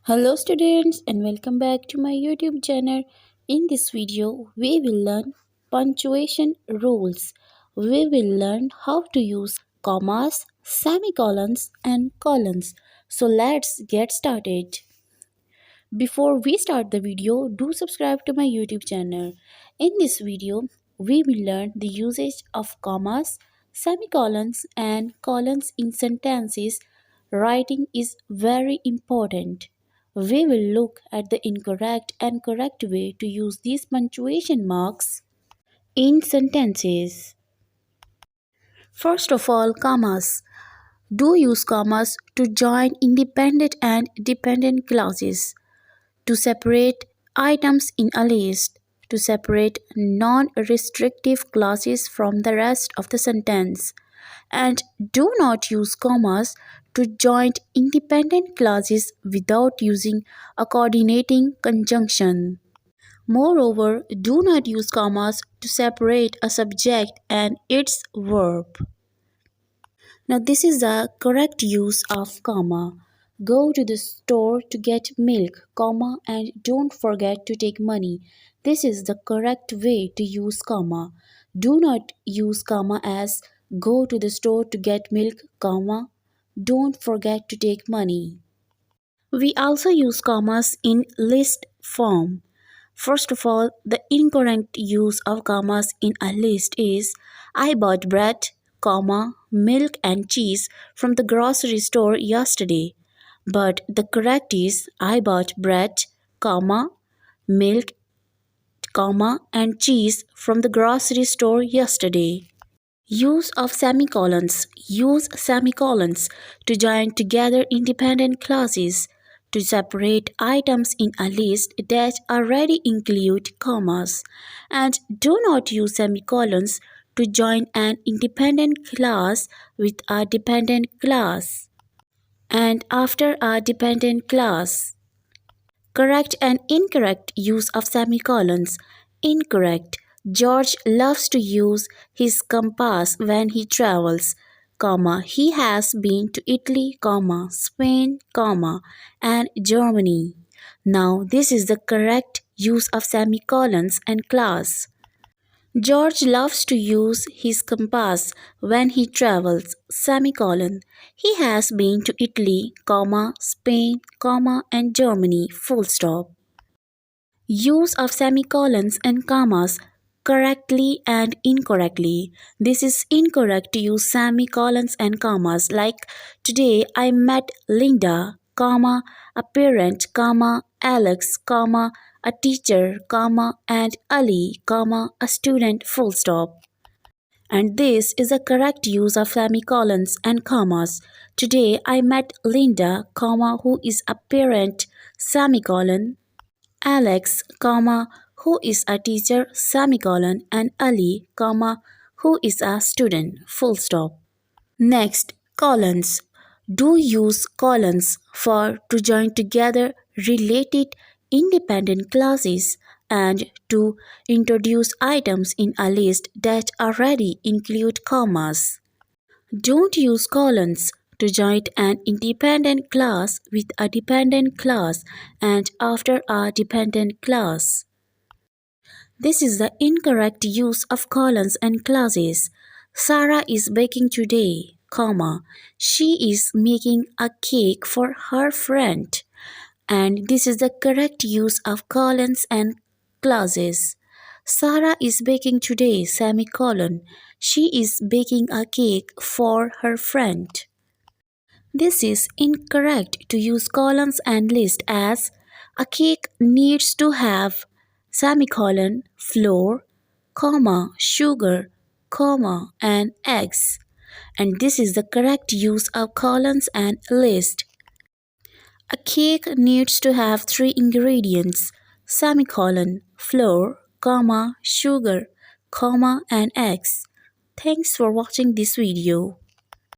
Hello students and welcome back to my YouTube channel. In this video, we will learn punctuation rules. We will learn how to use commas, semicolons and colons. So let's get started. Before we start the video, do subscribe to my YouTube channel. In this video, we will learn the usage of commas, semicolons and colons in sentences. Writing is very important. We will look at the incorrect and correct way to use these punctuation marks in sentences. First of all, commas. Do use commas to join independent and dependent clauses, to separate items in a list, to separate non-restrictive clauses from the rest of the sentence, and do not use commas to join independent clauses without using a coordinating conjunction. Moreover, do not use commas to separate a subject and its verb. Now this is the correct use of comma. Go to the store to get milk, comma, and don't forget to take money. This is the correct way to use comma. Do not use comma as go to the store to get milk, comma, don't forget to take money. We also use commas in list form. First of all, the incorrect use of commas in a list is I bought bread, comma, milk and cheese from the grocery store yesterday. But the correct is I bought bread, comma, milk, comma, and cheese from the grocery store yesterday. Use of semicolons. Use semicolons to join together independent clauses, to separate items in a list that already include commas, and do not use semicolons to join an independent clause with a dependent clause and after a dependent clause. Correct and incorrect use of semicolons. Incorrect. George loves to use his compass when he travels, comma, he has been to Italy, comma, Spain, comma, and Germany. Now this is the correct use of semicolons and clause. George loves to use his compass when he travels, semicolon. He has been to Italy, comma, Spain, comma, and Germany, full stop. Use of semicolons and commas correctly and incorrectly. This is incorrect to use semicolons and commas like today I met Linda, comma, a parent, comma, Alex, comma, a teacher, comma, and Ali, comma, a student, full stop. And this is a correct use of semicolons and commas. Today I met Linda, comma, who is a parent, semicolon, Alex, comma, who is a teacher, semicolon, and Ali, comma, who is a student, full stop. Next, colons. Do use colons for to join together related independent clauses and to introduce items in a list that already include commas. Don't use colons to join an independent class with a dependent class and after a dependent class. This is the incorrect use of colons and clauses. Sarah is baking today, comma. She is making a cake for her friend. And this is the correct use of colons and clauses. Sarah is baking today, semicolon. She is baking a cake for her friend. This is incorrect to use colons and list as a cake needs to have semicolon, flour, comma, sugar, comma, and eggs. And this is the correct use of colons and list. A cake needs to have three ingredients, semicolon, flour, comma, sugar, comma, and eggs. Thanks for watching this video.